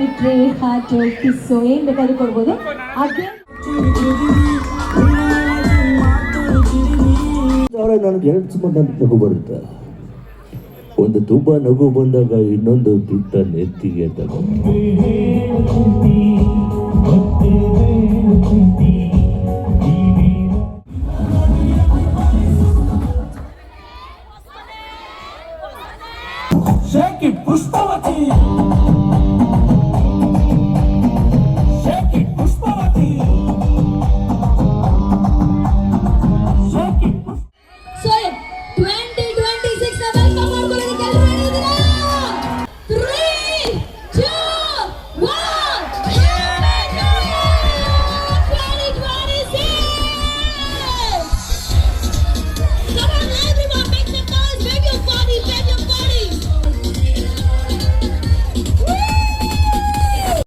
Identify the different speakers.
Speaker 1: ಬಿಟ್ರೆ heart kiss ಏನ್ ಬೇಕಾದ್ರೂ ಕೊಡ್ಬೋದು. ಹಾಗೆ
Speaker 2: ನನಗೆ ಎರಡು ಸುಮಾರು ನಗು ಬರುತ್ತೆ. ಒಂದು ತುಂಬಾ ನಗು ಬಂದಾಗ ಇನ್ನೊಂದು ತುತ್ತ ನೆತ್ತಿಗೆ ತಗೊಂಡು